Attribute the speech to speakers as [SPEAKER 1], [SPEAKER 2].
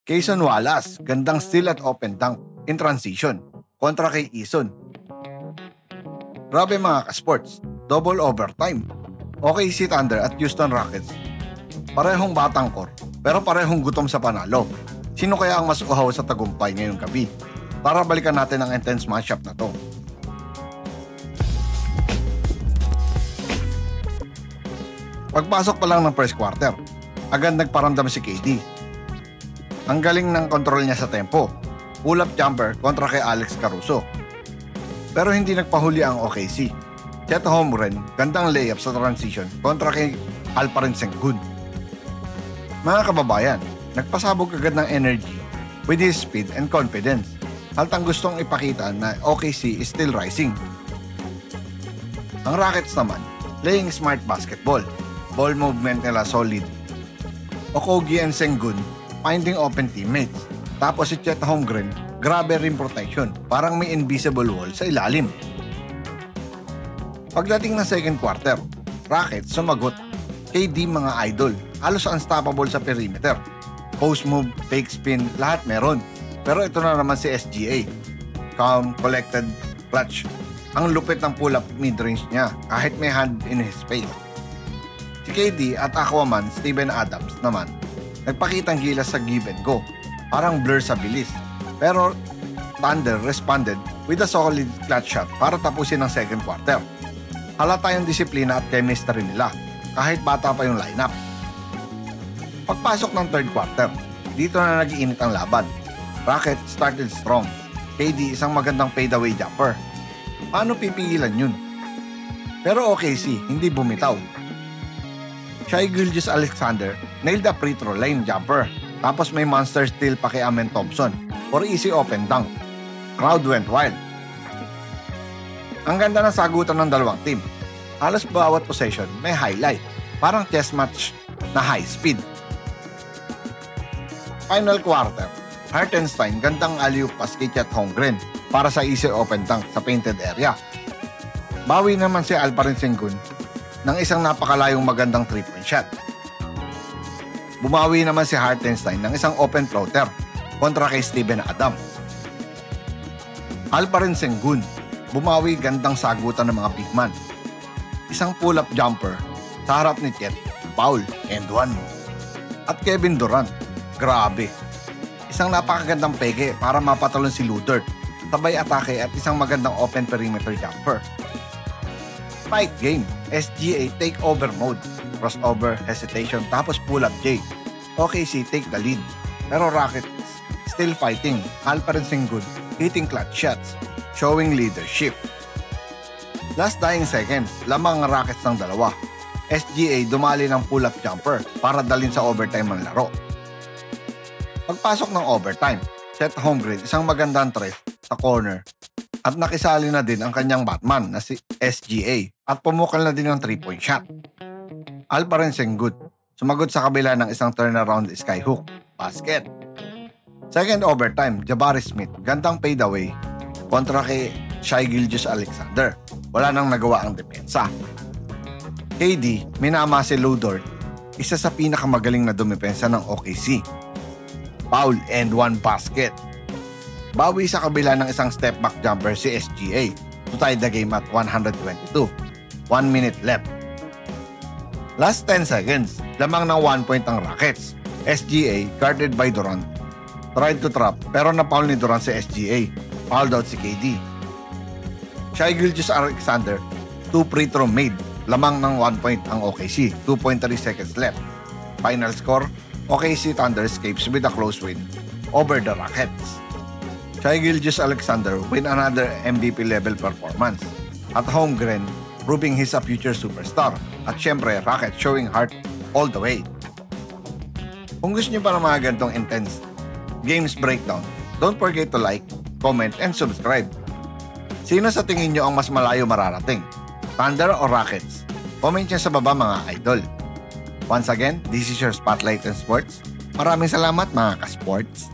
[SPEAKER 1] Quezon Wallace, gandang steal at open dunk in transition kontra kay Ison. Grabe mga ka-sports, double overtime. OKC Thunder at Houston Rockets. Parehong batang core, pero parehong gutom sa panalo. Sino kaya ang mas uhaw sa tagumpay ngayong gabi? Tara balikan natin ang intense matchup na to. Pagpasok pa lang ng first quarter, agad nagparamdam si KD. Ang galing ng kontrol niya sa tempo. Pull-up jumper kontra kay Alex Caruso. Pero hindi nagpahuli ang OKC. Chet Holmgren, gandang layup sa transition kontra kay Alperen Sengun. Mga kababayan, nagpasabog agad ng energy with his speed and confidence. Haltang gustong ipakita na OKC is still rising. Ang Rockets naman, playing smart basketball. Ball movement nila solid. Okogie and Sengun finding open teammates. Tapos si Chet Holmgren, grabe rim protection. Parang may invisible wall sa ilalim. Pagdating ng second quarter, Rockets sumagot. KD mga idol, halos unstoppable sa perimeter. Post move, fake spin, lahat meron. Pero ito na naman si SGA. Calm, collected, clutch. Ang lupit ng pull-up mid-range niya kahit may hand in his face. Si KD at Aquaman Steven Adams naman nagpakitang gilas sa give and go. Parang blur sa bilis. Pero Thunder responded with a solid clutch shot para tapusin ang second quarter. Halata yung disiplina at chemistry nila kahit bata pa yung lineup. Pagpasok ng third quarter, dito na nag-iinit ang laban. Rockets started strong. KD isang magandang fadeaway jumper. Paano pipigilan yun? Pero OKC hindi bumitaw. Shai Gilgeous-Alexander nailed the free throw line jumper. Tapos may monster steal pa kay Amen Thompson for easy open dunk. Crowd went wild. Ang ganda ng sagutan ng dalawang team. Halos bawat possession may highlight. Parang chess match na high speed. Final quarter. Hartenstein gandang alley-oop pass kay Chet Holmgren para sa easy open dunk sa painted area. Bawi naman si Alperen Sengun ng isang napakalayong magandang 3-point shot. Bumawi naman si Hartenstein ng isang open floater kontra kay Steven Adams. Alperen Sengun, bumawi gandang sagutan ng mga big man. Isang pull-up jumper sa harap ni Chet, foul, and one. At Kevin Durant, grabe. Isang napakagandang peke para mapatalon si Lou Dort, sabay atake at isang magandang open perimeter jumper. Fight game, SGA take over mode, crossover, hesitation, tapos pull-up J. OKC take the lead, pero Rockets still fighting. Alperen Sengun hitting clutch shots, showing leadership. Last dying seconds, lamang ang Rockets ng dalawa. SGA dumali ng pull-up jumper para dalhin sa overtime ang laro. Pagpasok ng overtime, Chet Holmgren isang magandang tres sa corner at nakisali na din ang kanyang Batman na si SGA at pumukal na din ng 3-point shot. Alperen Sengun sumagot sa kabila ng isang turnaround skyhook basket. Second overtime, Jabari Smith gandang fadeaway kontra kay Shai Gilgeous-Alexander. Wala nang nagawa ang depensa. KD minama si Lou Dort, isa sa pinakamagaling na dumepensa ng OKC. Foul and one basket. Bawi sa kabila ng isang step back jumper si SGA to tie the game at 122. 1 minute left. Last 10 seconds, lamang ng 1 point ang Rockets. SGA, guarded by Durant, tried to trap pero na-foul ni Durant si SGA. Fouled out si KD. Shai Gilgeous-Alexander, 2 free throw made. Lamang ng 1 point ang OKC. 2.3 seconds left. Final score, OKC Thunder escapes with a close win over the Rockets. Shai Gilgeous-Alexander win another MVP level performance. At Holmgren, proving he's a future superstar. At syempre, Rockets showing heart all the way. Kung gusto nyo pa ng mga ganitong intense games breakdown, don't forget to like, comment, and subscribe. Sino sa tingin nyo ang mas malayo mararating? Thunder o Rockets? Comment nyo sa baba mga idol. Once again, this is your Spotlight in Sports. Maraming salamat mga ka-sports.